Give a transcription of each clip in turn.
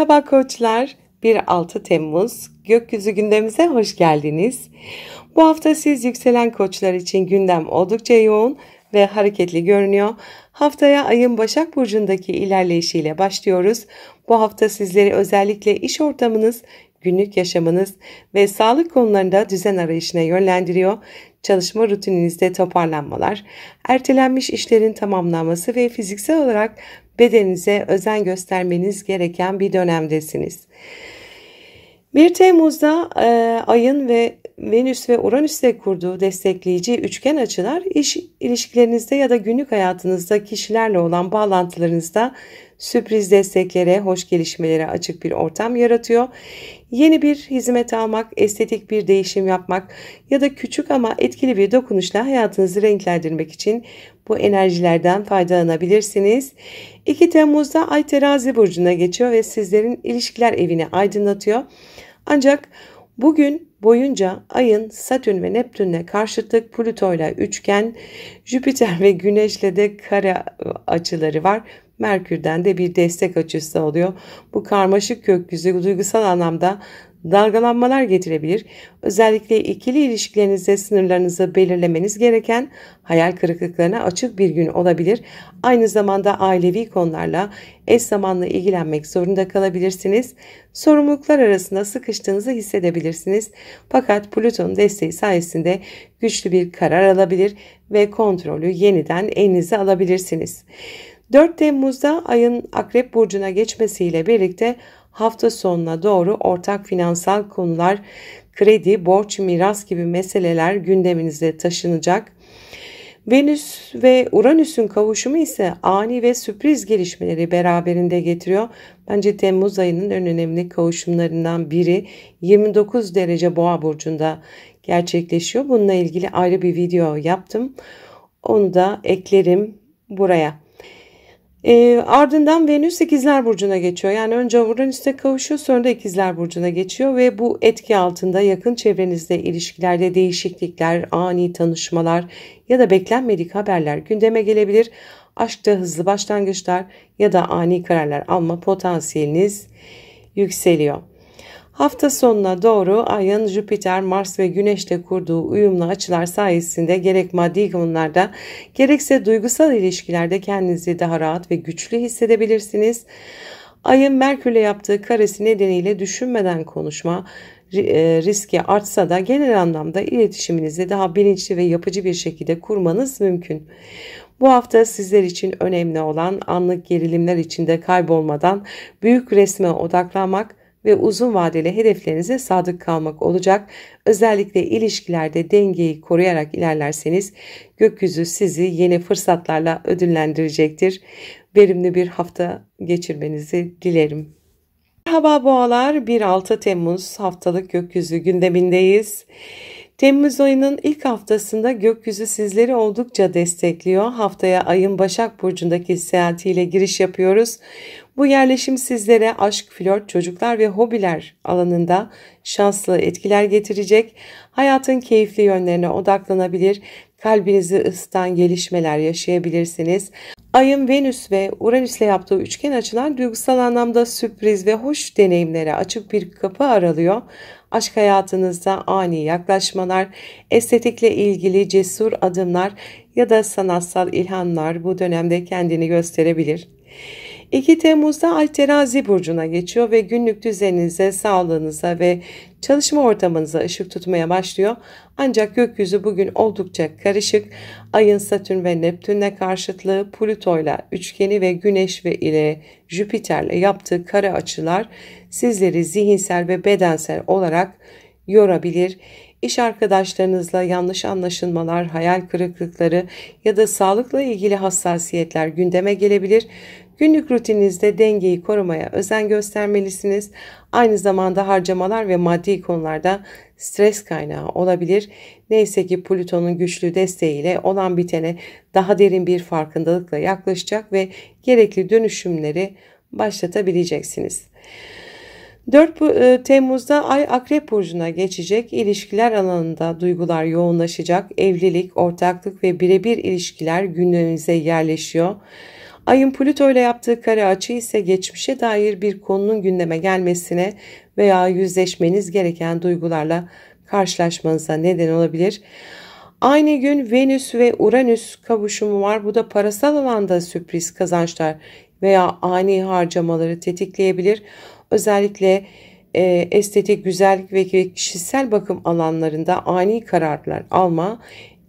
Merhaba koçlar, 1-6 Temmuz gökyüzü gündemimize hoş geldiniz. Bu hafta siz yükselen koçlar için gündem oldukça yoğun ve hareketli görünüyor. Haftaya ayın Başak Burcu'ndaki ilerleyişiyle başlıyoruz. Bu hafta sizleri özellikle iş ortamınız, günlük yaşamınız ve sağlık konularında düzen arayışına yönlendiriyor. Çalışma rutininizde toparlanmalar, ertelenmiş işlerin tamamlanması ve fiziksel olarak bedeninize özen göstermeniz gereken bir dönemdesiniz. 1 Temmuz'da ayın ve Venüs ve Uranüs'te kurduğu destekleyici üçgen açılar iş ilişkilerinizde ya da günlük hayatınızda kişilerle olan bağlantılarınızda sürpriz desteklere, hoş gelişmelere açık bir ortam yaratıyor. Yeni bir hizmet almak, estetik bir değişim yapmak ya da küçük ama etkili bir dokunuşla hayatınızı renklendirmek için bu enerjilerden faydalanabilirsiniz. 2 Temmuz'da Ay Terazi burcuna geçiyor ve sizlerin ilişkiler evini aydınlatıyor. Ancak bugün boyunca Ay'ın Satürn ve Neptün'le karşıtlık, Plüto'yla üçgen, Jüpiter ve Güneş'le de kare açıları var. Merkür'den de bir destek açısı oluyor. Bu karmaşık gökyüzü duygusal anlamda dalgalanmalar getirebilir. Özellikle ikili ilişkilerinizde sınırlarınızı belirlemeniz gereken, hayal kırıklıklarına açık bir gün olabilir. Aynı zamanda ailevi konularla eş zamanlı ilgilenmek zorunda kalabilirsiniz. Sorumluluklar arasında sıkıştığınızı hissedebilirsiniz. Fakat Plüton'un desteği sayesinde güçlü bir karar alabilir ve kontrolü yeniden elinize alabilirsiniz. 4 Temmuz'da ayın Akrep Burcu'na geçmesiyle birlikte hafta sonuna doğru ortak finansal konular, kredi, borç, miras gibi meseleler gündeminize taşınacak. Venüs ve Uranüs'ün kavuşumu ise ani ve sürpriz gelişmeleri beraberinde getiriyor. Bence Temmuz ayının en önemli kavuşumlarından biri 29 derece Boğa burcunda gerçekleşiyor. Bununla ilgili ayrı bir video yaptım. Onu da eklerim buraya. Ardından Venüs İkizler Burcu'na geçiyor. Yani önce Uranüs'te kavuşuyor, sonra da İkizler Burcu'na geçiyor ve bu etki altında yakın çevrenizde ilişkilerde değişiklikler, ani tanışmalar ya da beklenmedik haberler gündeme gelebilir. Aşkta hızlı başlangıçlar ya da ani kararlar alma potansiyeliniz yükseliyor. Hafta sonuna doğru Ay'ın Jüpiter, Mars ve Güneş'le kurduğu uyumlu açılar sayesinde gerek maddi konularda gerekse duygusal ilişkilerde kendinizi daha rahat ve güçlü hissedebilirsiniz. Ay'ın Merkür'le yaptığı karesi nedeniyle düşünmeden konuşma riski artsa da genel anlamda iletişiminizi daha bilinçli ve yapıcı bir şekilde kurmanız mümkün. Bu hafta sizler için önemli olan anlık gerilimler içinde kaybolmadan büyük resme odaklanmak ve uzun vadeli hedeflerinize sadık kalmak olacak. Özellikle ilişkilerde dengeyi koruyarak ilerlerseniz gökyüzü sizi yeni fırsatlarla ödüllendirecektir. Verimli bir hafta geçirmenizi dilerim. Merhaba boğalar, 1-6 Temmuz haftalık gökyüzü gündemindeyiz. Temmuz ayının ilk haftasında gökyüzü sizleri oldukça destekliyor. Haftaya ayın Başak Burcu'ndaki seyahatiyle giriş yapıyoruz. Bu yerleşim sizlere aşk, flört, çocuklar ve hobiler alanında şanslı etkiler getirecek. Hayatın keyifli yönlerine odaklanabilir, kalbinizi ısıtan gelişmeler yaşayabilirsiniz. Ayın Venüs ve Uranüs'le yaptığı üçgen açılar duygusal anlamda sürpriz ve hoş deneyimlere açık bir kapı aralıyor. Aşk hayatınızda ani yaklaşmalar, estetikle ilgili cesur adımlar ya da sanatsal ilhamlar bu dönemde kendini gösterebilir. 2 Temmuz'da Ay Terazi burcuna geçiyor ve günlük düzeninize, sağlığınıza ve çalışma ortamınıza ışık tutmaya başlıyor. Ancak gökyüzü bugün oldukça karışık. Ayın Satürn ve Neptün'le karşıtlığı, Plüto'yla üçgeni ve Güneş ve ile Jüpiter'le yaptığı kare açılar sizleri zihinsel ve bedensel olarak yorabilir. İş arkadaşlarınızla yanlış anlaşılmalar, hayal kırıklıkları ya da sağlıkla ilgili hassasiyetler gündeme gelebilir. Günlük rutininizde dengeyi korumaya özen göstermelisiniz. Aynı zamanda harcamalar ve maddi konularda stres kaynağı olabilir. Neyse ki Plüton'un güçlü desteğiyle olan bitene daha derin bir farkındalıkla yaklaşacak ve gerekli dönüşümleri başlatabileceksiniz. 4 Temmuz'da Ay Akrep Burcu'na geçecek. İlişkiler alanında duygular yoğunlaşacak. Evlilik, ortaklık ve birebir ilişkiler gündeminize yerleşiyor. Ayın Plüto ile yaptığı kare açı ise geçmişe dair bir konunun gündeme gelmesine veya yüzleşmeniz gereken duygularla karşılaşmanıza neden olabilir. Aynı gün Venüs ve Uranüs kavuşumu var. Bu da parasal alanda sürpriz kazançlar veya ani harcamaları tetikleyebilir. Özellikle estetik, güzellik ve kişisel bakım alanlarında ani kararlar alma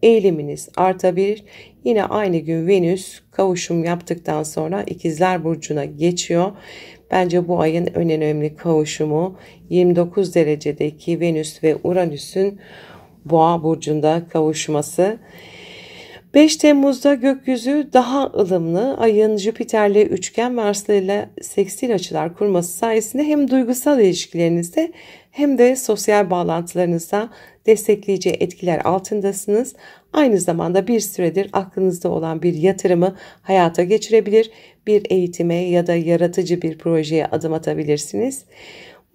eğiliminiz artabilir. Yine aynı gün Venüs kavuşum yaptıktan sonra İkizler Burcu'na geçiyor. Bence bu ayın en önemli kavuşumu 29 derecedeki Venüs ve Uranüs'ün Boğa burcunda kavuşması. 5 Temmuz'da gökyüzü daha ılımlı. Ayın Jüpiter'le üçgen Mars'la ile sekstil açılar kurması sayesinde hem duygusal ilişkilerinizde hem de sosyal bağlantılarınızda destekleyici etkiler altındasınız. Aynı zamanda bir süredir aklınızda olan bir yatırımı hayata geçirebilir, bir eğitime ya da yaratıcı bir projeye adım atabilirsiniz.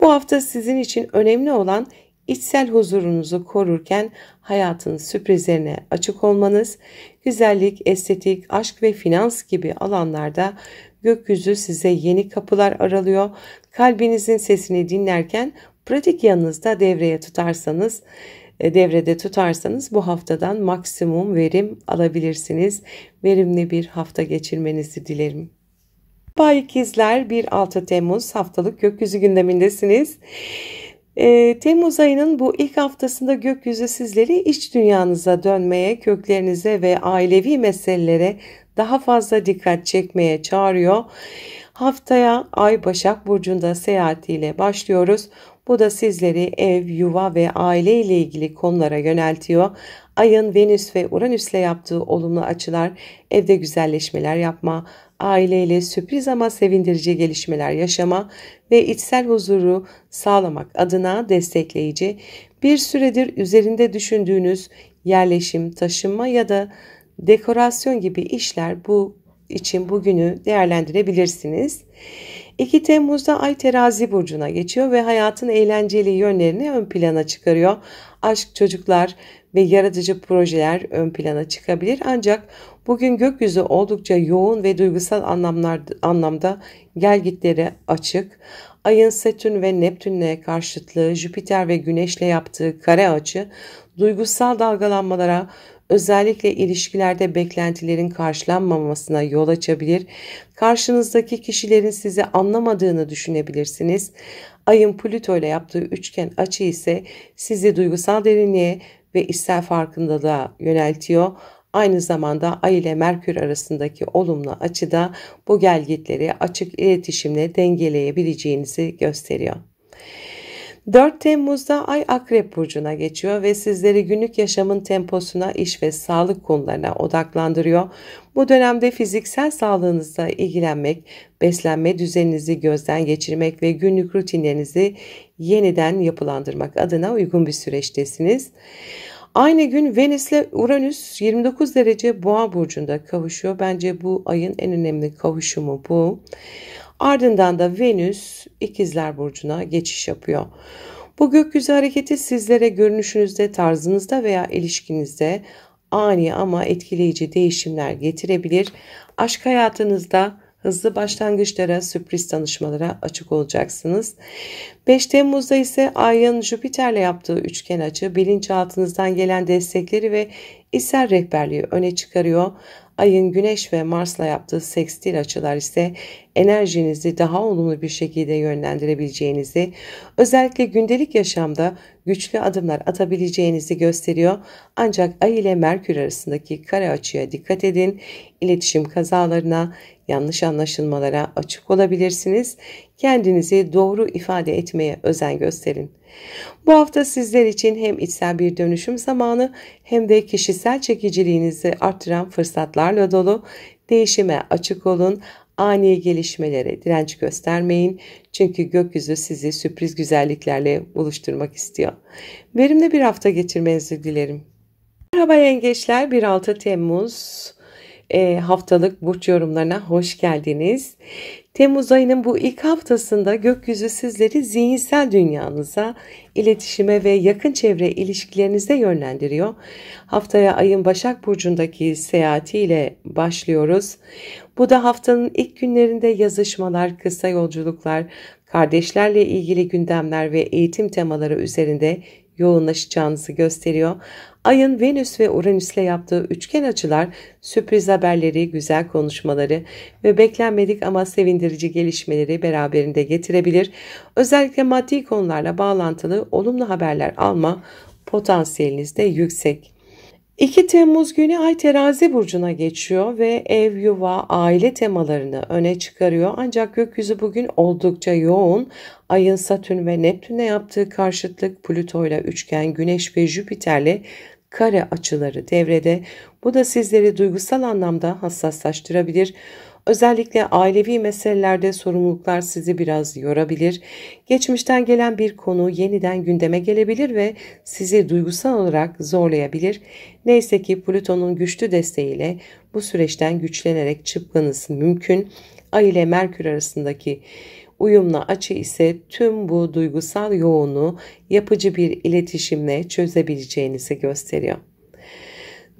Bu hafta sizin için önemli olan İçsel huzurunuzu korurken hayatın sürprizlerine açık olmanız, güzellik, estetik, aşk ve finans gibi alanlarda gökyüzü size yeni kapılar aralıyor. Kalbinizin sesini dinlerken pratik yanınızda devrede tutarsanız bu haftadan maksimum verim alabilirsiniz. Verimli bir hafta geçirmenizi dilerim. Bay İkizler 1-6 Temmuz haftalık gökyüzü gündemindesiniz. Temmuz ayının bu ilk haftasında gökyüzü sizleri iç dünyanıza dönmeye, köklerinize ve ailevi meselelere daha fazla dikkat çekmeye çağırıyor. Haftaya Ay Başak Burcu'nda seyahatiyle başlıyoruz. Bu da sizleri ev, yuva ve aile ile ilgili konulara yöneltiyor. Ayın Venüs ve Uranüs'le yaptığı olumlu açılar evde güzelleşmeler yapma, aileyle sürpriz ama sevindirici gelişmeler yaşama ve içsel huzuru sağlamak adına destekleyici, bir süredir üzerinde düşündüğünüz yerleşim, taşınma ya da dekorasyon gibi işler için bugünü değerlendirebilirsiniz. 2 Temmuz'da Ay Terazi Burcu'na geçiyor ve hayatın eğlenceli yönlerini ön plana çıkarıyor. Aşk, çocuklar ve yaratıcı projeler ön plana çıkabilir. Ancak bugün gökyüzü oldukça yoğun ve duygusal anlamda gelgitleri açık. Ayın Satürn ve Neptün'le karşıtlığı, Jüpiter ve Güneş'le yaptığı kare açı, duygusal dalgalanmalara, özellikle ilişkilerde beklentilerin karşılanmamasına yol açabilir. Karşınızdaki kişilerin sizi anlamadığını düşünebilirsiniz. Ayın Plüto ile yaptığı üçgen açı ise sizi duygusal derinliğe ve içsel farkındalığa yöneltiyor. Aynı zamanda Ay ile Merkür arasındaki olumlu açıda bu gelgitleri açık iletişimle dengeleyebileceğinizi gösteriyor. 4 Temmuz'da Ay Akrep Burcu'na geçiyor ve sizleri günlük yaşamın temposuna, iş ve sağlık konularına odaklandırıyor. Bu dönemde fiziksel sağlığınızla ilgilenmek, beslenme düzeninizi gözden geçirmek ve günlük rutinlerinizi yeniden yapılandırmak adına uygun bir süreçtesiniz. Aynı gün Venüs ile Uranüs 29 derece Boğa Burcu'nda kavuşuyor. Bence bu ayın en önemli kavuşumu bu. Ardından da Venüs İkizler Burcu'na geçiş yapıyor. Bu gökyüzü hareketi sizlere görünüşünüzde, tarzınızda veya ilişkinizde ani ama etkileyici değişimler getirebilir. Aşk hayatınızda hızlı başlangıçlara, sürpriz tanışmalara açık olacaksınız. 5 Temmuz'da ise Ay'ın Jüpiter'le yaptığı üçgen açı bilinçaltınızdan gelen destekleri ve içsel rehberliği öne çıkarıyor. Ayın Güneş ve Mars'la yaptığı sekstil açılar ise enerjinizi daha olumlu bir şekilde yönlendirebileceğinizi, özellikle gündelik yaşamda güçlü adımlar atabileceğinizi gösteriyor. Ancak Ay ile Merkür arasındaki kare açıya dikkat edin. İletişim kazalarına, yanlış anlaşılmalara açık olabilirsiniz. Kendinizi doğru ifade etmeye özen gösterin. Bu hafta sizler için hem içsel bir dönüşüm zamanı hem de kişisel çekiciliğinizi artıran fırsatlarla dolu. Değişime açık olun. Ani gelişmelere direnç göstermeyin. Çünkü gökyüzü sizi sürpriz güzelliklerle buluşturmak istiyor. Verimli bir hafta geçirmenizi dilerim. Merhaba yengeçler, 1-6 Temmuz Haftalık burç yorumlarına hoş geldiniz. Temmuz ayının bu ilk haftasında gökyüzü sizleri zihinsel dünyanıza, iletişime ve yakın çevre ilişkilerinize yönlendiriyor. Haftaya ayın Başak Burcu'ndaki seyahatiyle başlıyoruz. Bu da haftanın ilk günlerinde yazışmalar, kısa yolculuklar, kardeşlerle ilgili gündemler ve eğitim temaları üzerinde yoğunlaşacağınızı gösteriyor. Ayın Venüs ve Uranüs'le yaptığı üçgen açılar sürpriz haberleri, güzel konuşmaları ve beklenmedik ama sevindirici gelişmeleri beraberinde getirebilir. Özellikle maddi konularla bağlantılı olumlu haberler alma potansiyeliniz de yüksek. 2 Temmuz günü Ay Terazi burcuna geçiyor ve ev, yuva, aile temalarını öne çıkarıyor. Ancak gökyüzü bugün oldukça yoğun. Ayın Satürn ve Neptün'le yaptığı karşıtlık, Plüto ile üçgen, Güneş ve Jüpiter'le kare açıları devrede. Bu da sizleri duygusal anlamda hassaslaştırabilir. Özellikle ailevi meselelerde sorumluluklar sizi biraz yorabilir. Geçmişten gelen bir konu yeniden gündeme gelebilir ve sizi duygusal olarak zorlayabilir. Neyse ki Plüton'un güçlü desteğiyle bu süreçten güçlenerek çıkmanız mümkün. Ay ile Merkür arasındaki uyumlu açı ise tüm bu duygusal yoğunluğu yapıcı bir iletişimle çözebileceğinizi gösteriyor.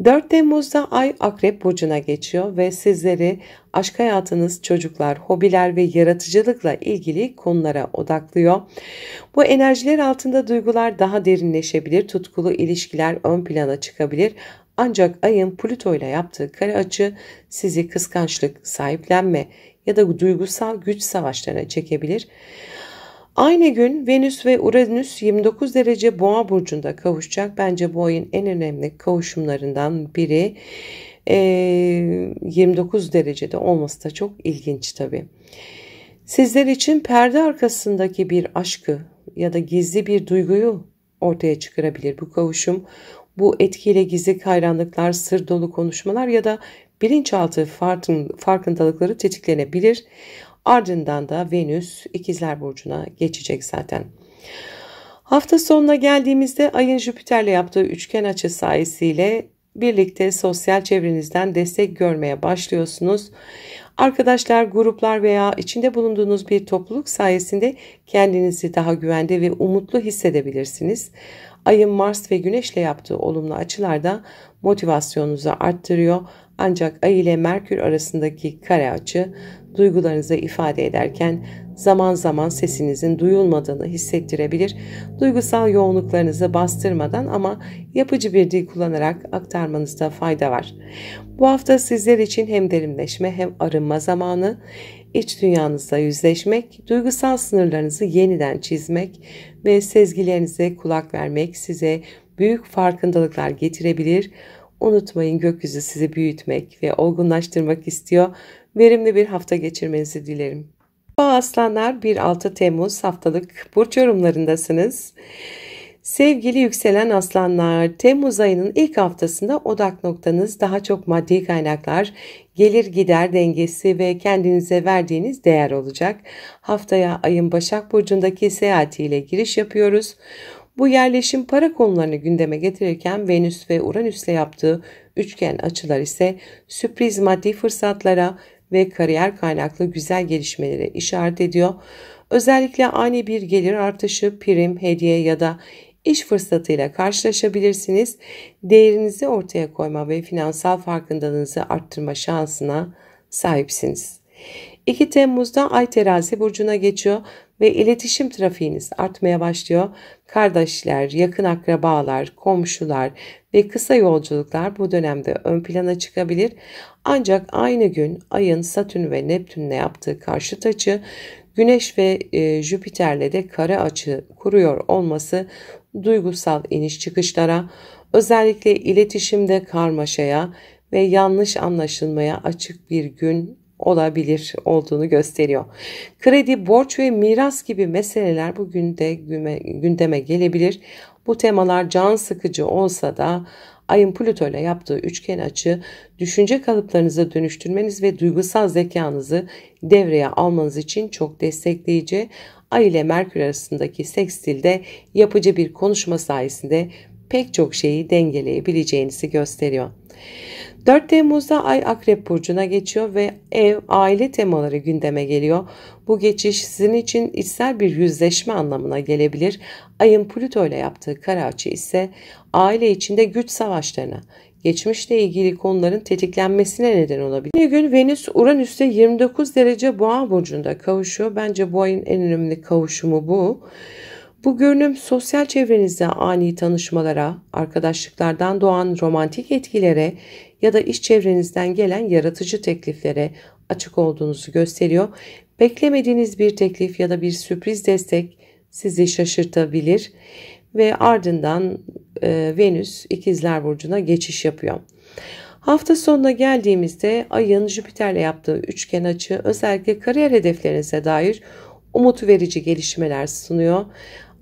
4 Temmuz'da Ay Akrep Burcu'na geçiyor ve sizleri aşk hayatınız, çocuklar, hobiler ve yaratıcılıkla ilgili konulara odaklıyor. Bu enerjiler altında duygular daha derinleşebilir, tutkulu ilişkiler ön plana çıkabilir. Ancak Ay'ın Plüto ile yaptığı kare açı sizi kıskançlık, sahiplenme ya da duygusal güç savaşlarına çekebilir. Aynı gün Venüs ve Uranüs 29 derece Boğa burcunda kavuşacak. Bence bu ayın en önemli kavuşumlarından biri. 29 derecede olması da çok ilginç tabii. Sizler için perde arkasındaki bir aşkı ya da gizli bir duyguyu ortaya çıkarabilir bu kavuşum. Bu etkiyle gizli hayranlıklar, sır dolu konuşmalar ya da bilinçaltı farkındalıkları tetiklenebilir. Ardından da Venüs İkizler Burcu'na geçecek zaten. Hafta sonuna geldiğimizde Ay'ın Jüpiter'le yaptığı üçgen açı sayesiyle birlikte sosyal çevrenizden destek görmeye başlıyorsunuz. Arkadaşlar, gruplar veya içinde bulunduğunuz bir topluluk sayesinde kendinizi daha güvende ve umutlu hissedebilirsiniz. Ayın Mars ve Güneş'le yaptığı olumlu açılar da motivasyonunuzu arttırıyor. Ancak Ay ile Merkür arasındaki kare açı duygularınızı ifade ederken zaman zaman sesinizin duyulmadığını hissettirebilir. Duygusal yoğunluklarınızı bastırmadan ama yapıcı bir dil kullanarak aktarmanızda fayda var. Bu hafta sizler için hem derinleşme hem arınma zamanı, iç dünyanızla yüzleşmek, duygusal sınırlarınızı yeniden çizmek ve sezgilerinize kulak vermek size büyük farkındalıklar getirebilir. Unutmayın, gökyüzü sizi büyütmek ve olgunlaştırmak istiyor. Verimli bir hafta geçirmenizi dilerim. Boğa Aslanlar, 1-6 Temmuz haftalık burç yorumlarındasınız. Sevgili yükselen aslanlar, Temmuz ayının ilk haftasında odak noktanız daha çok maddi kaynaklar, gelir gider dengesi ve kendinize verdiğiniz değer olacak. Haftaya ayın Başak Burcu'ndaki seyahatiyle giriş yapıyoruz. Bu yerleşim para konularını gündeme getirirken Venüs ve Uranüs'le yaptığı üçgen açılar ise sürpriz maddi fırsatlara ve kariyer kaynaklı güzel gelişmelere işaret ediyor. Özellikle ani bir gelir artışı, prim, hediye ya da iş fırsatıyla karşılaşabilirsiniz. Değerinizi ortaya koyma ve finansal farkındalığınızı arttırma şansına sahipsiniz. 2 Temmuz'da Ay Terazi Burcu'na geçiyor ve iletişim trafiğiniz artmaya başlıyor. Kardeşler, yakın akrabalar, komşular ve kısa yolculuklar bu dönemde ön plana çıkabilir. Ancak aynı gün Ay'ın Satürn ve Neptün'le yaptığı karşıt açı, Güneş ve Jüpiter'le de kare açı kuruyor olması duygusal iniş çıkışlara, özellikle iletişimde karmaşaya ve yanlış anlaşılmaya açık bir gün olduğunu gösteriyor. Kredi, borç ve miras gibi meseleler bugün de gündeme gelebilir. Bu temalar can sıkıcı olsa da Ayın Plüto ile yaptığı üçgen açı düşünce kalıplarınızı dönüştürmeniz ve duygusal zekanızı devreye almanız için çok destekleyici. Ay ile Merkür arasındaki sekstilde yapıcı bir konuşma sayesinde pek çok şeyi dengeleyebileceğinizi gösteriyor. 4 Temmuz'da Ay Akrep Burcu'na geçiyor ve ev, aile temaları gündeme geliyor. Bu geçiş sizin için içsel bir yüzleşme anlamına gelebilir. Ayın Plüto ile yaptığı kare açı ise aile içinde güç savaşlarına, geçmişle ilgili konuların tetiklenmesine neden olabilir. Bir gün Venüs Uranüs'te 29 derece Boğa burcunda kavuşuyor. Bence bu ayın en önemli kavuşumu bu. Bu görünüm sosyal çevrenizde ani tanışmalara, arkadaşlıklardan doğan romantik etkilere ya da iş çevrenizden gelen yaratıcı tekliflere açık olduğunuzu gösteriyor. Beklemediğiniz bir teklif ya da bir sürpriz destek sizi şaşırtabilir ve ardından Venüs İkizler Burcu'na geçiş yapıyor. Hafta sonuna geldiğimizde Ay'ın Jüpiter'le yaptığı üçgen açı özellikle kariyer hedeflerinize dair umut verici gelişmeler sunuyor.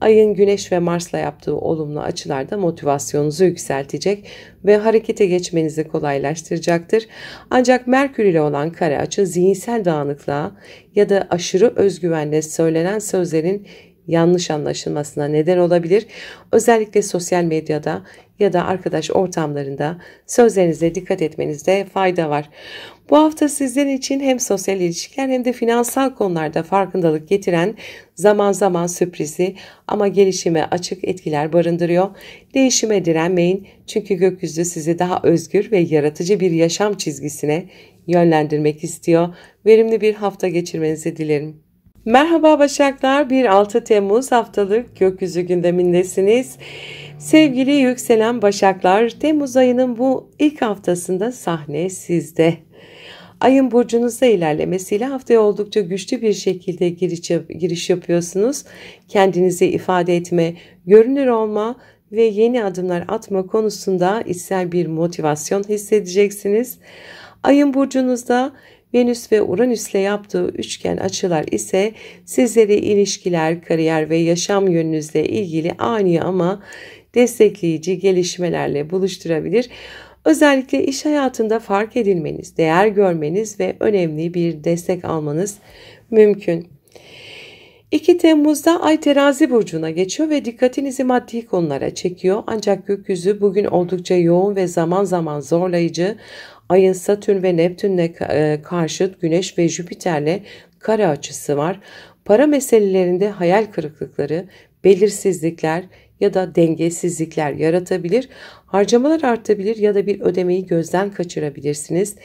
Ay'ın Güneş ve Mars'la yaptığı olumlu açılar da motivasyonunuzu yükseltecek ve harekete geçmenizi kolaylaştıracaktır. Ancak Merkür ile olan kare açı zihinsel dağınıklığa ya da aşırı özgüvenle söylenen sözlerin yanlış anlaşılmasına neden olabilir. Özellikle sosyal medyada ya da arkadaş ortamlarında sözlerinize dikkat etmenizde fayda var. Bu hafta sizler için hem sosyal ilişkiler hem de finansal konularda farkındalık getiren, zaman zaman sürprizi ama gelişime açık etkiler barındırıyor. Değişime direnmeyin çünkü gökyüzü sizi daha özgür ve yaratıcı bir yaşam çizgisine yönlendirmek istiyor. Verimli bir hafta geçirmenizi dilerim. Merhaba Başaklar, 1-6 Temmuz haftalık gökyüzü gündemindesiniz. Sevgili yükselen Başaklar, Temmuz ayının bu ilk haftasında sahne sizde. Ayın burcunuzda ilerlemesiyle haftaya oldukça güçlü bir şekilde giriş yapıyorsunuz. Kendinizi ifade etme, görünür olma ve yeni adımlar atma konusunda içsel bir motivasyon hissedeceksiniz. Ayın burcunuzda Venüs ve Uranüs'le yaptığı üçgen açılar ise sizleri ilişkiler, kariyer ve yaşam yönünüzle ilgili ani ama destekleyici gelişmelerle buluşturabilir. Özellikle iş hayatında fark edilmeniz, değer görmeniz ve önemli bir destek almanız mümkün. 2 Temmuz'da Ay Terazi burcuna geçiyor ve dikkatinizi maddi konulara çekiyor. Ancak gökyüzü bugün oldukça yoğun ve zaman zaman zorlayıcı. Ayın Satürn ve Neptün'le karşıt Güneş ve Jüpiter'le kare açısı var. Para meselelerinde hayal kırıklıkları, belirsizlikler ya da dengesizlikler yaratabilir. Harcamalar artabilir ya da bir ödemeyi gözden kaçırabilirsiniz.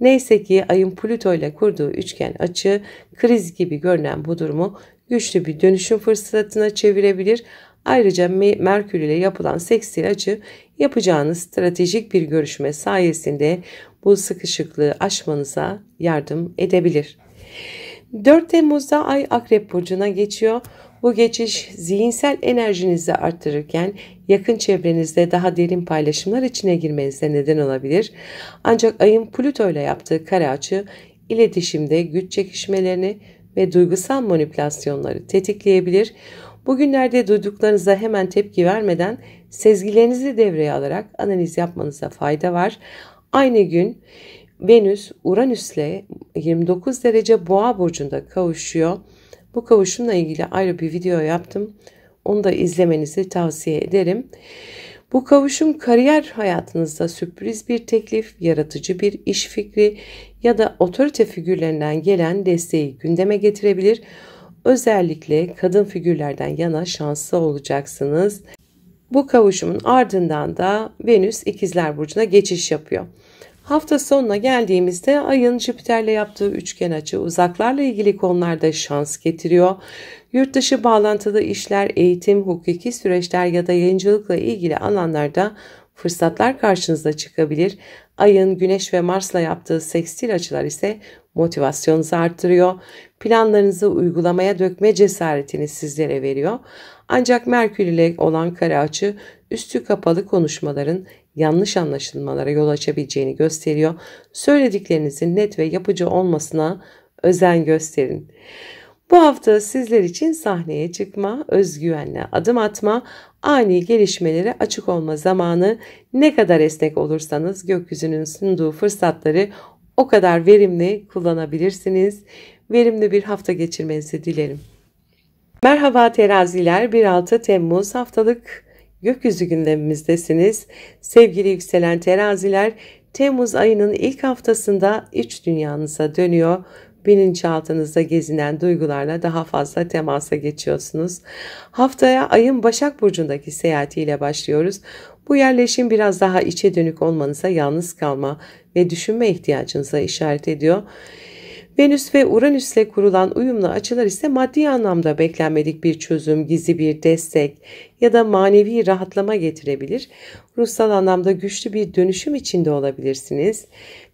Neyse ki Ayın Plüto ile kurduğu üçgen açı kriz gibi görünen bu durumu güçlü bir dönüşüm fırsatına çevirebilir. Ayrıca Merkür ile yapılan sekstil açı yapacağınız stratejik bir görüşme sayesinde bu sıkışıklığı aşmanıza yardım edebilir. 4 Temmuz'da Ay Akrep Burcu'na geçiyor. Bu geçiş zihinsel enerjinizi arttırırken yakın çevrenizde daha derin paylaşımlar içine girmenize neden olabilir. Ancak Ay'ın Plüto ile yaptığı kare açı iletişimde güç çekişmelerini ve duygusal manipülasyonları tetikleyebilir. Bugünlerde duyduklarınıza hemen tepki vermeden sezgilerinizi devreye alarak analiz yapmanıza fayda var. Aynı gün Venüs Uranüs'le 29 derece Boğa burcunda kavuşuyor. Bu kavuşumla ilgili ayrı bir video yaptım. Onu da izlemenizi tavsiye ederim. Bu kavuşum kariyer hayatınızda sürpriz bir teklif, yaratıcı bir iş fikri ya da otorite figürlerinden gelen desteği gündeme getirebilir. Özellikle kadın figürlerden yana şanslı olacaksınız. Bu kavuşumun ardından da Venüs İkizler Burcu'na geçiş yapıyor. Hafta sonuna geldiğimizde Ay'ın Jüpiter'le yaptığı üçgen açı uzaklarla ilgili konularda şans getiriyor. Yurt dışı bağlantılı işler, eğitim, hukuki süreçler ya da yayıncılıkla ilgili alanlarda fırsatlar karşınıza çıkabilir. Ay'ın Güneş ve Mars'la yaptığı sekstil açılar ise motivasyonunuzu arttırıyor. Planlarınızı uygulamaya dökme cesaretini sizlere veriyor. Ancak Merkür ile olan kare açı üstü kapalı konuşmaların yanlış anlaşılmalara yol açabileceğini gösteriyor. Söylediklerinizin net ve yapıcı olmasına özen gösterin. Bu hafta sizler için sahneye çıkma, özgüvenle adım atma, ani gelişmelere açık olma zamanı. Ne kadar esnek olursanız gökyüzünün sunduğu fırsatları o kadar verimli kullanabilirsiniz. Verimli bir hafta geçirmenizi dilerim. Merhaba teraziler, 1-6 Temmuz haftalık gökyüzü gündemimizdesiniz. Sevgili yükselen teraziler, Temmuz ayının ilk haftasında iç dünyanıza dönüyor. Bilinçaltınızda gezinen duygularla daha fazla temasa geçiyorsunuz. Haftaya ayın Başak Burcu'ndaki seyahatiyle başlıyoruz. Bu yerleşim biraz daha içe dönük olmanıza, yalnız kalma ve düşünme ihtiyacınıza işaret ediyor. Venüs ve Uranüs'le kurulan uyumlu açılar ise maddi anlamda beklenmedik bir çözüm, gizli bir destek ya da manevi rahatlama getirebilir. Ruhsal anlamda güçlü bir dönüşüm içinde olabilirsiniz.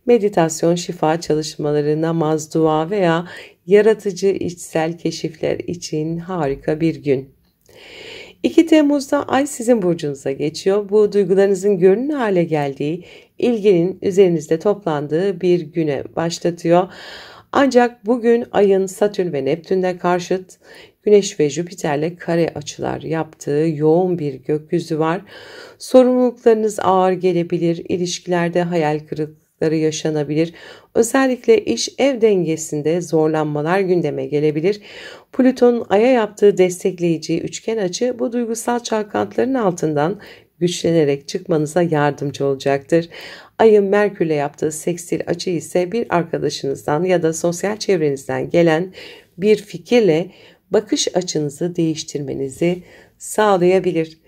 Meditasyon, şifa çalışmaları, namaz, dua veya yaratıcı içsel keşifler için harika bir gün. 2 Temmuz'da Ay sizin burcunuza geçiyor. Bu duygularınızın görünür hale geldiği, ilginin üzerinizde toplandığı bir güne başlatıyor. Ancak bugün Ay'ın Satürn ve Neptün'le karşıt, Güneş ve Jüpiter'le kare açılar yaptığı yoğun bir gökyüzü var. Sorumluluklarınız ağır gelebilir, ilişkilerde hayal kırıklıkları yaşanabilir. Özellikle iş-ev dengesinde zorlanmalar gündeme gelebilir. Plüton'un Ay'a yaptığı destekleyici üçgen açı bu duygusal çalkantıların altından güçlenerek çıkmanıza yardımcı olacaktır. Ayın Merkür'le yaptığı sekstil açı ise bir arkadaşınızdan ya da sosyal çevrenizden gelen bir fikirle bakış açınızı değiştirmenizi sağlayabilir.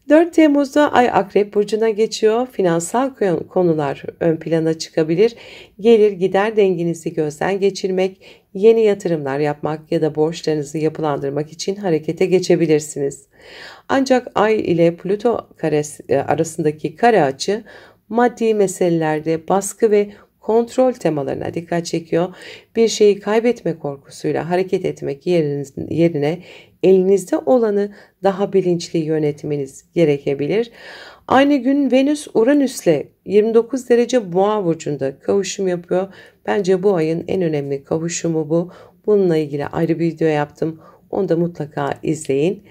4 Temmuz'da Ay Akrep Burcu'na geçiyor. Finansal konular ön plana çıkabilir. Gelir gider dengenizi gözden geçirmek, yeni yatırımlar yapmak ya da borçlarınızı yapılandırmak için harekete geçebilirsiniz. Ancak Ay ile Plüto arasındaki kare açı maddi meselelerde baskı ve kontrol temalarına dikkat çekiyor. Bir şeyi kaybetme korkusuyla hareket etmek yerine elinizde olanı daha bilinçli yönetmeniz gerekebilir. Aynı gün Venüs Uranüs'le 29 derece Boğa burcunda kavuşum yapıyor. Bence bu ayın en önemli kavuşumu bu. Bununla ilgili ayrı bir video yaptım. Onu da mutlaka izleyin.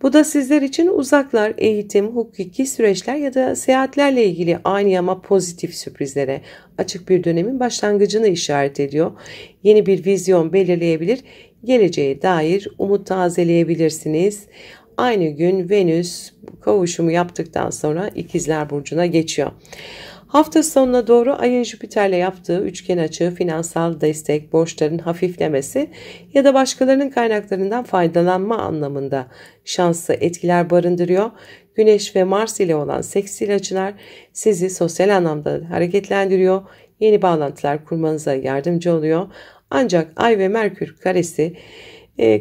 Bu da sizler için uzaklar, eğitim, hukuki süreçler ya da seyahatlerle ilgili ani ama pozitif sürprizlere açık bir dönemin başlangıcını işaret ediyor. Yeni bir vizyon belirleyebilir, geleceğe dair umut tazeleyebilirsiniz. Aynı gün Venüs kavuşumu yaptıktan sonra İkizler Burcu'na geçiyor. Hafta sonuna doğru Ay'ın Jüpiter'le yaptığı üçgen açı, finansal destek, borçların hafiflemesi ya da başkalarının kaynaklarından faydalanma anlamında şanslı etkiler barındırıyor. Güneş ve Mars ile olan sekstil açılar sizi sosyal anlamda hareketlendiriyor, yeni bağlantılar kurmanıza yardımcı oluyor. Ancak Ay ve Merkür karesi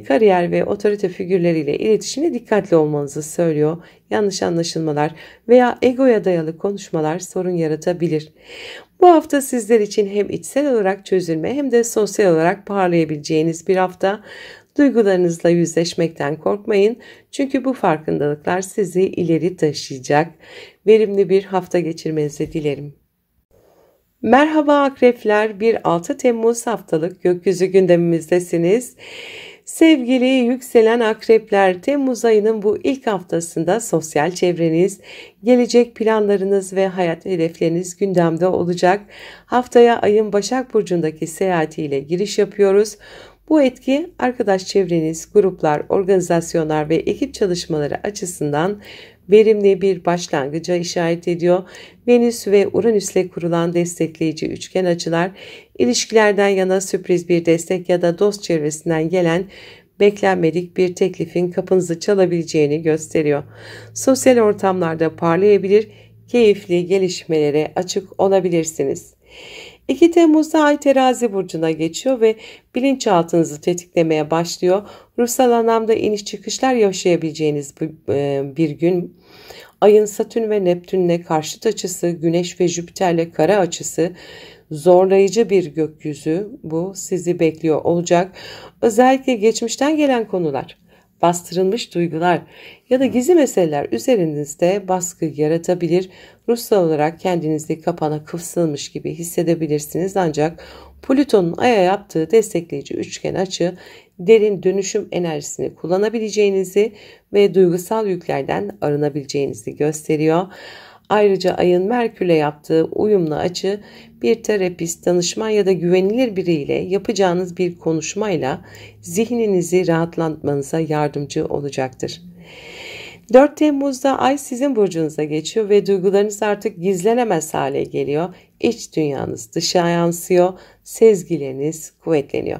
kariyer ve otorite figürleriyle iletişimde dikkatli olmanızı söylüyor. Yanlış anlaşılmalar veya egoya dayalı konuşmalar sorun yaratabilir. Bu hafta sizler için hem içsel olarak çözülme hem de sosyal olarak parlayabileceğiniz bir hafta. Duygularınızla yüzleşmekten korkmayın. Çünkü bu farkındalıklar sizi ileri taşıyacak. Verimli bir hafta geçirmenizi dilerim. Merhaba akrepler, bir 6 Temmuz haftalık gökyüzü gündemimizdesiniz. Sevgili yükselen akrepler, Temmuz ayının bu ilk haftasında sosyal çevreniz, gelecek planlarınız ve hayat hedefleriniz gündemde olacak. Haftaya ayın Başak Burcu'ndaki seyahatiyle giriş yapıyoruz. Bu etki arkadaş çevreniz, gruplar, organizasyonlar ve ekip çalışmaları açısından verimli bir başlangıca işaret ediyor. Venüs ve Uranüs'le kurulan destekleyici üçgen açılar, ilişkilerden yana sürpriz bir destek ya da dost çevresinden gelen beklenmedik bir teklifin kapınızı çalabileceğini gösteriyor. Sosyal ortamlarda parlayabilir, keyifli gelişmelere açık olabilirsiniz. 2 Temmuz'da Ay Terazi Burcu'na geçiyor ve bilinçaltınızı tetiklemeye başlıyor. Ruhsal anlamda iniş çıkışlar yaşayabileceğiniz bir gün. Ayın Satürn ve Neptün'le karşıt açısı, Güneş ve Jüpiter'le kare açısı, zorlayıcı bir gökyüzü bu sizi bekliyor olacak. Özellikle geçmişten gelen konular, bastırılmış duygular ya da gizli meseleler üzerinizde baskı yaratabilir. Ruhsal olarak kendinizi kapana kısılmış gibi hissedebilirsiniz. Ancak Plüton'un Ay'a yaptığı destekleyici üçgen açı derin dönüşüm enerjisini kullanabileceğinizi ve duygusal yüklerden arınabileceğinizi gösteriyor. Ayrıca Ay'ın Merkür'le yaptığı uyumlu açı bir terapist, danışman ya da güvenilir biriyle yapacağınız bir konuşmayla zihninizi rahatlatmanıza yardımcı olacaktır. 4 Temmuz'da Ay sizin burcunuza geçiyor ve duygularınız artık gizlenemez hale geliyor. İç dünyanız dışa yansıyor, sezgileriniz kuvvetleniyor.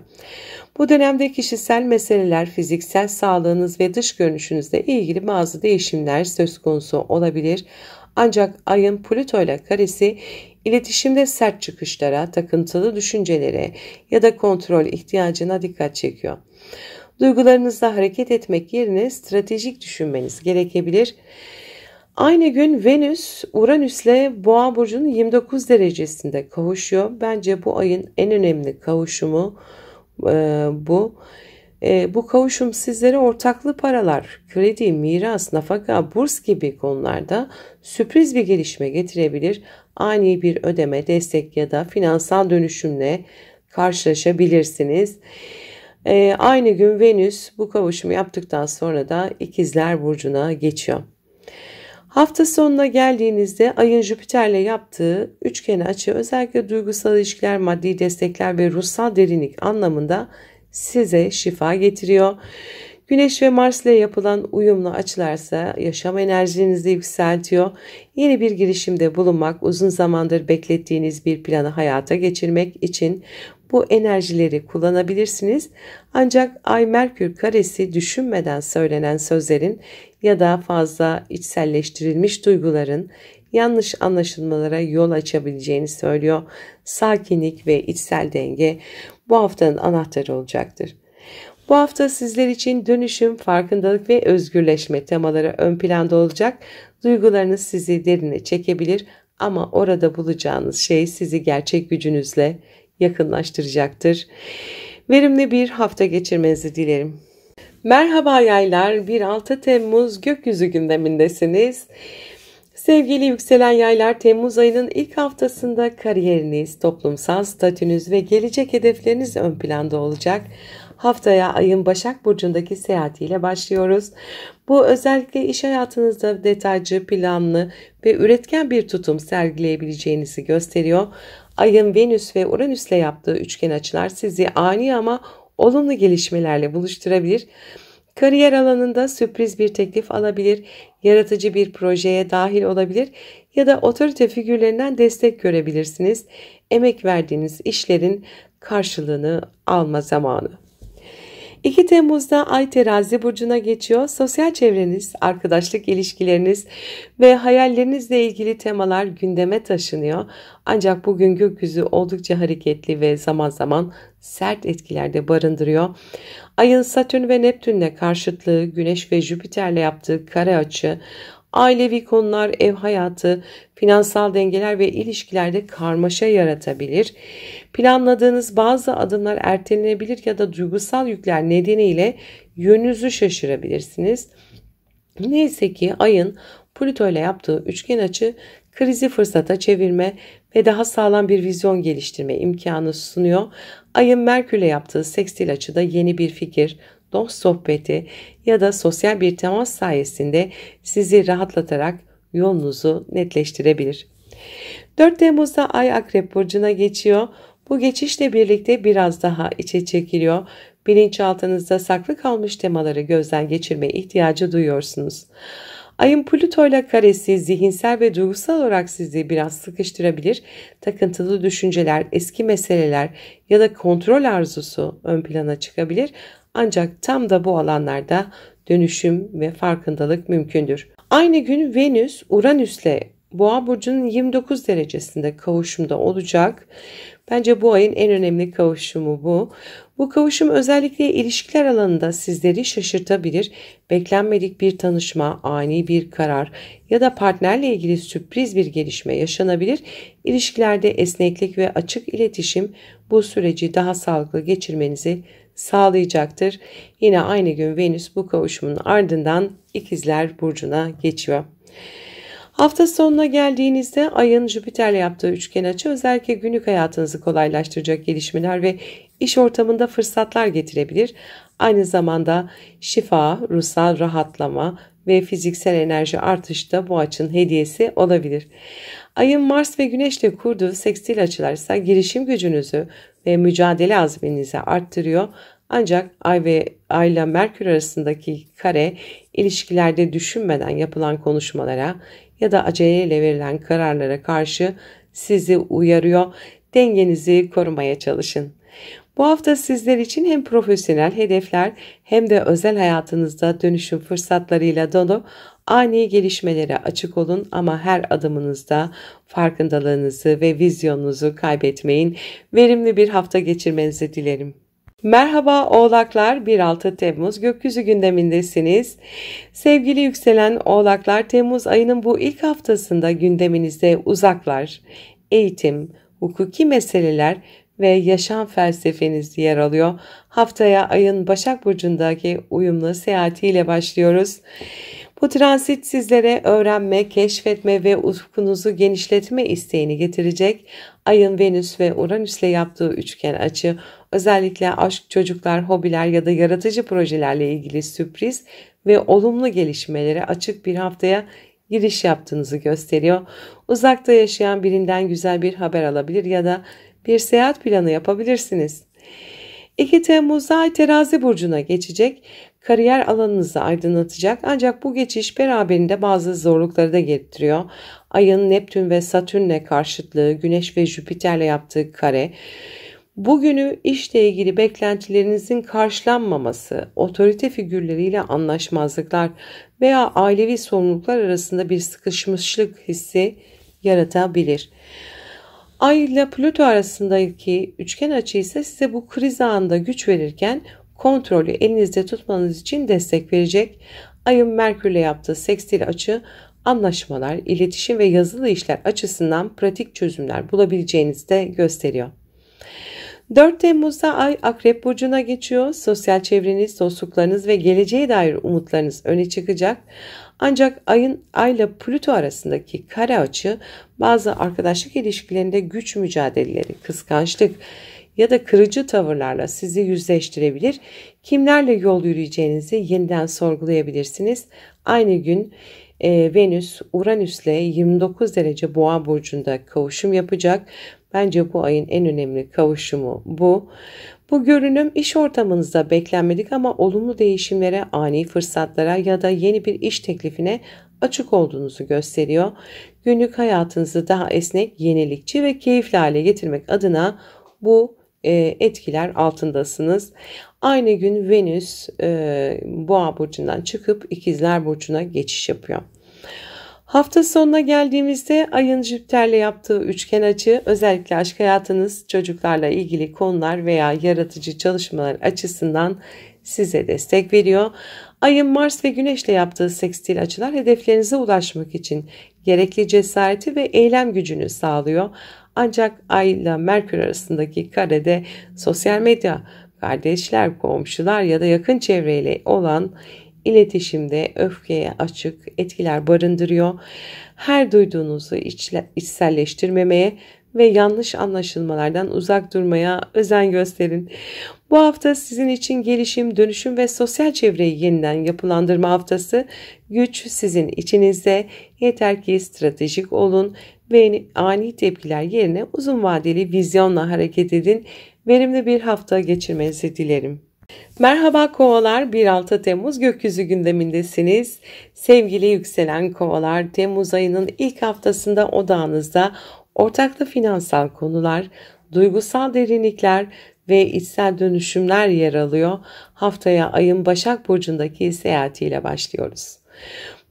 Bu dönemde kişisel meseleler, fiziksel sağlığınız ve dış görünüşünüzle ilgili bazı değişimler söz konusu olabilir. Ancak Ay'ın Plüto ile karesi iletişimde sert çıkışlara, takıntılı düşüncelere ya da kontrol ihtiyacına dikkat çekiyor. Duygularınızla hareket etmek yerine stratejik düşünmeniz gerekebilir. Aynı gün Venüs, Uranüs'le Boğa burcunun 29 derecesinde kavuşuyor. Bence bu ayın en önemli kavuşumu bu. Bu kavuşum sizlere ortaklı paralar, kredi, miras, nafaka, burs gibi konularda sürpriz bir gelişme getirebilir. Ani bir ödeme, destek ya da finansal dönüşümle karşılaşabilirsiniz. Aynı gün Venüs bu kavuşumu yaptıktan sonra da İkizler Burcu'na geçiyor. Hafta sonuna geldiğinizde Ay'ın Jüpiter'le yaptığı üçgen açı özellikle duygusal ilişkiler, maddi destekler ve ruhsal derinlik anlamında size şifa getiriyor. Güneş ve Mars ile yapılan uyumlu açılarsa yaşam enerjinizi yükseltiyor. Yeni bir girişimde bulunmak, uzun zamandır beklettiğiniz bir planı hayata geçirmek için bu enerjileri kullanabilirsiniz. Ancak Ay-Merkür karesi düşünmeden söylenen sözlerin ya da fazla içselleştirilmiş duyguların yanlış anlaşılmalara yol açabileceğini söylüyor. Sakinlik ve içsel denge bu haftanın anahtarı olacaktır. Bu hafta sizler için dönüşüm, farkındalık ve özgürleşme temaları ön planda olacak. Duygularınız sizi derine çekebilir ama orada bulacağınız şey sizi gerçek gücünüzle yakınlaştıracaktır. Verimli bir hafta geçirmenizi dilerim. Merhaba yaylar, 1-6 Temmuz gökyüzü gündemindesiniz. Sevgili yükselen yaylar, Temmuz ayının ilk haftasında kariyeriniz, toplumsal statünüz ve gelecek hedefleriniz ön planda olacak. Haftaya Ay'ın Başak Burcu'ndaki seyahatiyle başlıyoruz. Bu özellikle iş hayatınızda detaycı, planlı ve üretken bir tutum sergileyebileceğinizi gösteriyor. Ay'ın Venüs ve Uranüs'le yaptığı üçgen açılar sizi ani ama olumlu gelişmelerle buluşturabilir. Kariyer alanında sürpriz bir teklif alabilir, yaratıcı bir projeye dahil olabilir ya da otorite figürlerinden destek görebilirsiniz. Emek verdiğiniz işlerin karşılığını alma zamanı. 2 Temmuz'da Ay Terazi burcuna geçiyor. Sosyal çevreniz, arkadaşlık ilişkileriniz ve hayallerinizle ilgili temalar gündeme taşınıyor. Ancak bugün gökyüzü oldukça hareketli ve zaman zaman sert etkilerde barındırıyor. Ayın Satürn ve Neptün'le karşıtlığı, Güneş ve Jüpiter'le yaptığı kare açı, ailevi konular, ev hayatı, finansal dengeler ve ilişkilerde karmaşa yaratabilir. Planladığınız bazı adımlar ertelenebilir ya da duygusal yükler nedeniyle yönünüzü şaşırabilirsiniz. Neyse ki Ay'ın Plüto ile yaptığı üçgen açı krizi fırsata çevirme ve daha sağlam bir vizyon geliştirme imkanı sunuyor. Ay'ın Merkür'le yaptığı sekstil açıda yeni bir fikir, dost sohbeti ya da sosyal bir temas sayesinde sizi rahatlatarak yolunuzu netleştirebilir. 4 Temmuz'da Ay Akrep Burcu'na geçiyor. Bu geçişle birlikte biraz daha içe çekiliyor. Bilinçaltınızda saklı kalmış temaları gözden geçirme ihtiyacı duyuyorsunuz. Ayın Plüto ile karesi zihinsel ve duygusal olarak sizi biraz sıkıştırabilir. Takıntılı düşünceler, eski meseleler ya da kontrol arzusu ön plana çıkabilir. Ancak tam da bu alanlarda dönüşüm ve farkındalık mümkündür. Aynı gün Venüs, Uranüs'le Boğa burcunun 29 derecesinde kavuşumda olacak. Bence bu ayın en önemli kavuşumu bu. Bu kavuşum özellikle ilişkiler alanında sizleri şaşırtabilir. Beklenmedik bir tanışma, ani bir karar ya da partnerle ilgili sürpriz bir gelişme yaşanabilir. İlişkilerde esneklik ve açık iletişim bu süreci daha sağlıklı geçirmenizi sağlayacaktır. Yine aynı gün Venüs bu kavuşumun ardından İkizler Burcu'na geçiyor. Hafta sonuna geldiğinizde Ay'ın Jüpiter'le yaptığı üçgen açı özellikle günlük hayatınızı kolaylaştıracak gelişmeler ve iş ortamında fırsatlar getirebilir. Aynı zamanda şifa, ruhsal rahatlama ve fiziksel enerji artışı da bu açının hediyesi olabilir. Ayın Mars ve Güneş'le kurduğu sekstil açılar ise girişim gücünüzü ve mücadele azminizi arttırıyor. Ancak Ay ile Merkür arasındaki kare ilişkilerde düşünmeden yapılan konuşmalara ya da aceleyle verilen kararlara karşı sizi uyarıyor. Dengenizi korumaya çalışın. Bu hafta sizler için hem profesyonel hedefler hem de özel hayatınızda dönüşüm fırsatlarıyla dolu. Ani gelişmelere açık olun ama her adımınızda farkındalığınızı ve vizyonunuzu kaybetmeyin. Verimli bir hafta geçirmenizi dilerim. Merhaba Oğlaklar, 1-6 Temmuz gökyüzü gündemindesiniz. Sevgili yükselen Oğlaklar, Temmuz ayının bu ilk haftasında gündeminizde uzaklar, eğitim, hukuki meseleler ve yaşam felsefeniz yer alıyor. Haftaya ayın Başak Burcu'ndaki uyumlu seyahatiyle başlıyoruz. Bu transit sizlere öğrenme, keşfetme ve ufkunuzu genişletme isteğini getirecek. Ayın Venüs ve Uranüs'le yaptığı üçgen açı özellikle aşk, çocuklar, hobiler ya da yaratıcı projelerle ilgili sürpriz ve olumlu gelişmelere açık bir haftaya giriş yaptığınızı gösteriyor. Uzakta yaşayan birinden güzel bir haber alabilir ya da bir seyahat planı yapabilirsiniz. 2 Temmuz'da Ay Terazi burcuna geçecek. Kariyer alanınızı aydınlatacak ancak bu geçiş beraberinde bazı zorlukları da getiriyor. Ayın Neptün ve Satürn'le karşıtlığı, Güneş ve Jüpiter'le yaptığı kare, bugünü işle ilgili beklentilerinizin karşılanmaması, otorite figürleriyle anlaşmazlıklar veya ailevi sorumluluklar arasında bir sıkışmışlık hissi yaratabilir. Ay ile Plüto arasındaki üçgen açı ise size bu kriz anında güç verirken kontrolü elinizde tutmanız için destek verecek. Ayın Merkür'le yaptığı sekstil açı anlaşmalar, iletişim ve yazılı işler açısından pratik çözümler bulabileceğinizi de gösteriyor. 4 Temmuz'da Ay Akrep Burcu'na geçiyor. Sosyal çevreniz, dostluklarınız ve geleceğe dair umutlarınız öne çıkacak. Ancak Ay'la Plüto arasındaki kare açı bazı arkadaşlık ilişkilerinde güç mücadeleleri, kıskançlık ya da kırıcı tavırlarla sizi yüzleştirebilir. Kimlerle yol yürüyeceğinizi yeniden sorgulayabilirsiniz. Aynı gün Venüs Uranüs'le 29 derece Boğa burcunda kavuşum yapacak. Bence bu ayın en önemli kavuşumu bu. Bu görünüm iş ortamınızda beklenmedik ama olumlu değişimlere, ani fırsatlara ya da yeni bir iş teklifine açık olduğunuzu gösteriyor. Günlük hayatınızı daha esnek, yenilikçi ve keyifli hale getirmek adına bu etkiler altındasınız. Aynı gün Venüs Boğa burcundan çıkıp İkizler burcuna geçiş yapıyor. Hafta sonuna geldiğimizde Ay'ın Jüpiter'le yaptığı üçgen açı özellikle aşk hayatınız, çocuklarla ilgili konular veya yaratıcı çalışmalar açısından size destek veriyor. Ay'ın Mars ve Güneş'le yaptığı sekstil açılar hedeflerinize ulaşmak için gerekli cesareti ve eylem gücünü sağlıyor. Ancak Ay ile Merkür arasındaki karede sosyal medya, kardeşler, komşular ya da yakın çevreyle olan İletişimde öfkeye açık etkiler barındırıyor. Her duyduğunuzu içselleştirmemeye ve yanlış anlaşılmalardan uzak durmaya özen gösterin. Bu hafta sizin için gelişim, dönüşüm ve sosyal çevreyi yeniden yapılandırma haftası. Güç sizin içinizde. Yeter ki stratejik olun ve ani tepkiler yerine uzun vadeli vizyonla hareket edin. Verimli bir hafta geçirmenizi dilerim. Merhaba Kovalar, 1-6 Temmuz gökyüzü gündemindesiniz. Sevgili yükselen Kovalar, Temmuz ayının ilk haftasında odağınızda ortaklı finansal konular, duygusal derinlikler ve içsel dönüşümler yer alıyor. Haftaya ayın Başak Burcu'ndaki seyahatiyle başlıyoruz.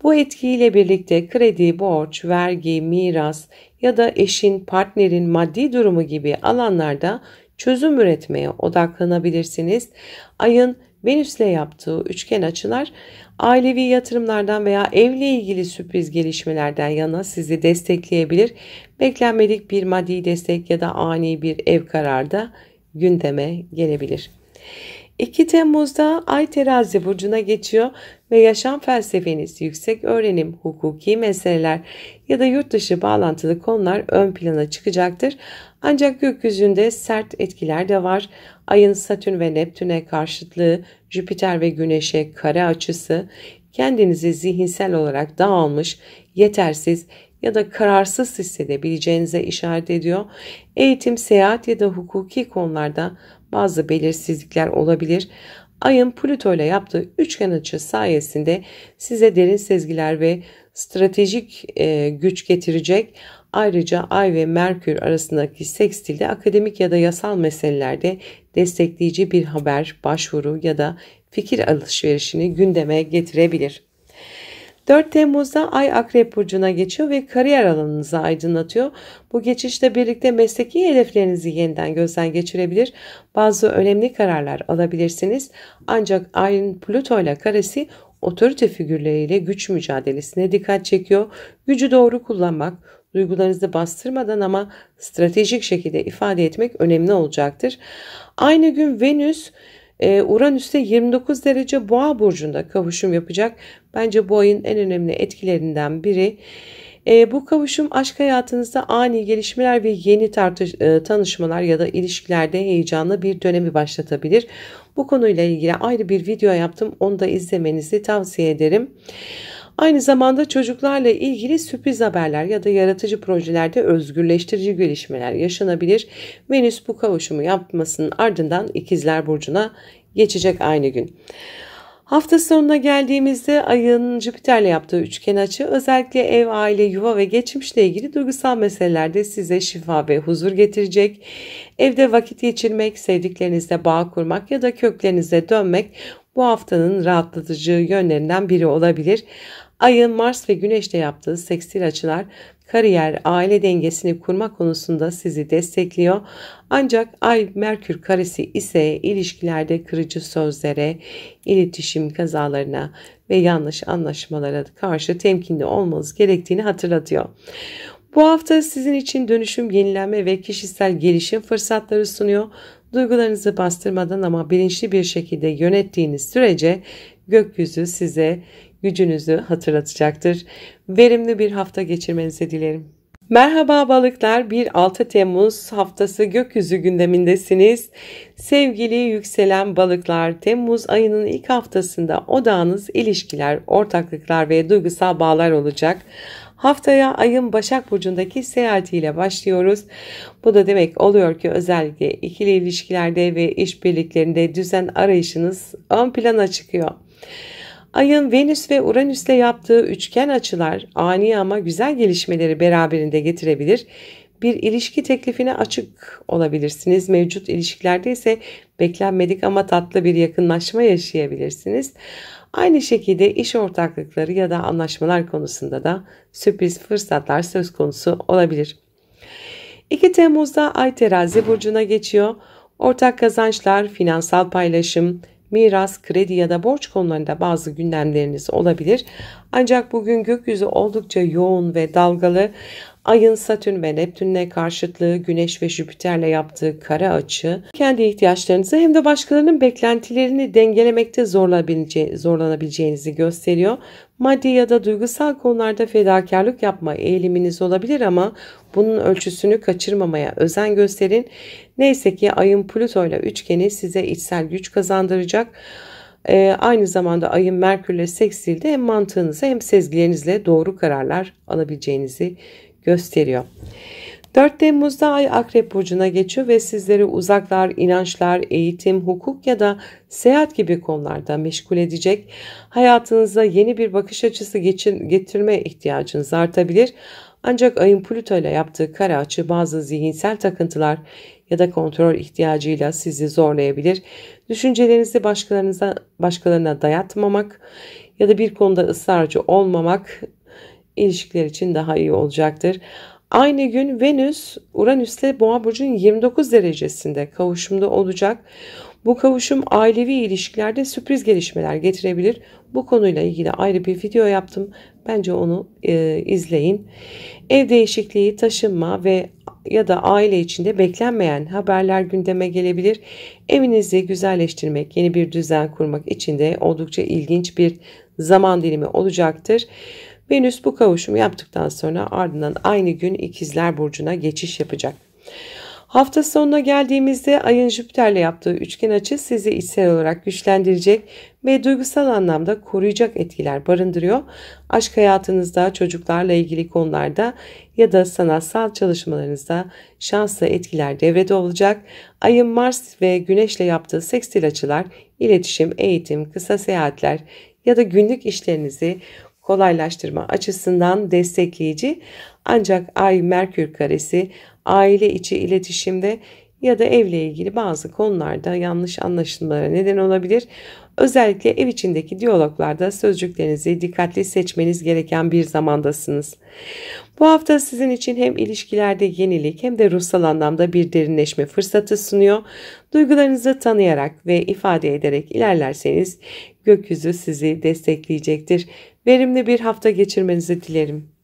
Bu etkiyle birlikte kredi, borç, vergi, miras ya da eşin, partnerin maddi durumu gibi alanlarda çözüm üretmeye odaklanabilirsiniz. Ayın Venüs'le yaptığı üçgen açılar ailevi yatırımlardan veya evle ilgili sürpriz gelişmelerden yana sizi destekleyebilir. Beklenmedik bir maddi destek ya da ani bir ev kararı da gündeme gelebilir. 2 Temmuz'da Ay Terazi burcuna geçiyor ve yaşam felsefeniz, yüksek öğrenim, hukuki meseleler ya da yurt dışı bağlantılı konular ön plana çıkacaktır. Ancak gökyüzünde sert etkiler de var. Ayın Satürn ve Neptün'e karşıtlığı, Jüpiter ve Güneş'e kare açısı, kendinizi zihinsel olarak dağılmış, yetersiz ya da kararsız hissedebileceğinize işaret ediyor. Eğitim, seyahat ya da hukuki konularda bazı belirsizlikler olabilir. Ayın Plüto ile yaptığı üçgen açı sayesinde size derin sezgiler ve stratejik güç getirecek. Ayrıca Ay ve Merkür arasındaki sekstilde akademik ya da yasal meselelerde destekleyici bir haber, başvuru ya da fikir alışverişini gündeme getirebilir. 4 Temmuz'da Ay Akrep Burcu'na geçiyor ve kariyer alanınızı aydınlatıyor. Bu geçişle birlikte mesleki hedeflerinizi yeniden gözden geçirebilir. Bazı önemli kararlar alabilirsiniz. Ancak Ay'ın Plüto ile karesi otorite figürleriyle güç mücadelesine dikkat çekiyor. Gücü doğru kullanmak, duygularınızı bastırmadan ama stratejik şekilde ifade etmek önemli olacaktır. Aynı gün Venüs Uranüs'te 29 derece Boğa burcunda kavuşum yapacak. Bence bu ayın en önemli etkilerinden biri. Bu kavuşum aşk hayatınızda ani gelişmeler ve yeni tanışmalar ya da ilişkilerde heyecanlı bir dönemi başlatabilir. Bu konuyla ilgili ayrı bir video yaptım. Onu da izlemenizi tavsiye ederim. Aynı zamanda çocuklarla ilgili sürpriz haberler ya da yaratıcı projelerde özgürleştirici gelişmeler yaşanabilir. Venüs bu kavuşumu yapmasının ardından İkizler Burcu'na geçecek aynı gün. Hafta sonuna geldiğimizde Ay'ın Jüpiter'le yaptığı üçgen açı özellikle ev, aile, yuva ve geçmişle ilgili duygusal meselelerde size şifa ve huzur getirecek. Evde vakit geçirmek, sevdiklerinizle bağ kurmak ya da köklerinize dönmek bu haftanın rahatlatıcı yönlerinden biri olabilir. Ayın Mars ve Güneş'le yaptığı sekstil açılar kariyer, aile dengesini kurma konusunda sizi destekliyor. Ancak Ay Merkür karesi ise ilişkilerde kırıcı sözlere, iletişim kazalarına ve yanlış anlaşmalara karşı temkinli olmanız gerektiğini hatırlatıyor. Bu hafta sizin için dönüşüm, yenilenme ve kişisel gelişim fırsatları sunuyor. Duygularınızı bastırmadan ama bilinçli bir şekilde yönettiğiniz sürece gökyüzü size gücünüzü hatırlatacaktır. Verimli bir hafta geçirmenizi dilerim. Merhaba balıklar, 1-6 Temmuz haftası gökyüzü gündemindesiniz. Sevgili yükselen balıklar, Temmuz ayının ilk haftasında odağınız ilişkiler, ortaklıklar ve duygusal bağlar olacak. Haftaya Ay'ın Başak Burcu'ndaki seyahatiyle başlıyoruz. Bu da demek oluyor ki özellikle ikili ilişkilerde ve işbirliklerinde düzen arayışınız ön plana çıkıyor. Ayın Venüs ve Uranüs'le yaptığı üçgen açılar ani ama güzel gelişmeleri beraberinde getirebilir. Bir ilişki teklifine açık olabilirsiniz. Mevcut ilişkilerde ise beklenmedik ama tatlı bir yakınlaşma yaşayabilirsiniz. Aynı şekilde iş ortaklıkları ya da anlaşmalar konusunda da sürpriz fırsatlar söz konusu olabilir. 2 Temmuz'da Ay Terazi Burcu'na geçiyor. Ortak kazançlar, finansal paylaşım, miras, kredi ya da borç konularında bazı gündemleriniz olabilir. Ancak bugün gökyüzü oldukça yoğun ve dalgalı. Ayın Satürn ve Neptün'le karşıtlığı, Güneş ve Jüpiter'le yaptığı kare açı kendi ihtiyaçlarınızı hem de başkalarının beklentilerini dengelemekte zorlanabileceğinizi gösteriyor. Maddi ya da duygusal konularda fedakarlık yapma eğiliminiz olabilir ama bunun ölçüsünü kaçırmamaya özen gösterin. Neyse ki Ayın Plüto ile üçgeni size içsel güç kazandıracak. Aynı zamanda Ayın Merkür'le sekstilde hem mantığınıza hem sezgilerinizle doğru kararlar alabileceğinizi gösteriyor. 4 Temmuz'da Ay Akrep Burcu'na geçiyor ve sizleri uzaklar, inançlar, eğitim, hukuk ya da seyahat gibi konularda meşgul edecek. Hayatınıza yeni bir bakış açısı getirme ihtiyacınız artabilir. Ancak Ayın Plüto ile yaptığı kare açı bazı zihinsel takıntılar ya da kontrol ihtiyacıyla sizi zorlayabilir. Düşüncelerinizi başkalarına dayatmamak ya da bir konuda ısrarcı olmamak ilişkiler için daha iyi olacaktır. Aynı gün Venüs Uranüs'te Boğa burcunun 29 derecesinde kavuşumda olacak. Bu kavuşum ailevi ilişkilerde sürpriz gelişmeler getirebilir. Bu konuyla ilgili ayrı bir video yaptım. Bence onu izleyin. Ev değişikliği, taşınma ve ya da aile içinde beklenmeyen haberler gündeme gelebilir. Evinizi güzelleştirmek, yeni bir düzen kurmak için de oldukça ilginç bir zaman dilimi olacaktır. Venüs bu kavuşumu yaptıktan sonra ardından aynı gün İkizler Burcu'na geçiş yapacak. Hafta sonuna geldiğimizde ayın Jüpiter'le yaptığı üçgen açı sizi içsel olarak güçlendirecek ve duygusal anlamda koruyacak etkiler barındırıyor. Aşk hayatınızda, çocuklarla ilgili konularda ya da sanatsal çalışmalarınızda şanslı etkiler devrede olacak. Ayın Mars ve Güneş'le yaptığı sekstil açılar iletişim, eğitim, kısa seyahatler ya da günlük işlerinizi kolaylaştırma açısından destekleyici. Ancak Ay Merkür karesi aile içi iletişimde ya da evle ilgili bazı konularda yanlış anlaşılmalara neden olabilir. Özellikle ev içindeki diyaloglarda sözcüklerinizi dikkatli seçmeniz gereken bir zamandasınız. Bu hafta sizin için hem ilişkilerde yenilik hem de ruhsal anlamda bir derinleşme fırsatı sunuyor. Duygularınızı tanıyarak ve ifade ederek ilerlerseniz gökyüzü sizi destekleyecektir. Verimli bir hafta geçirmenizi dilerim.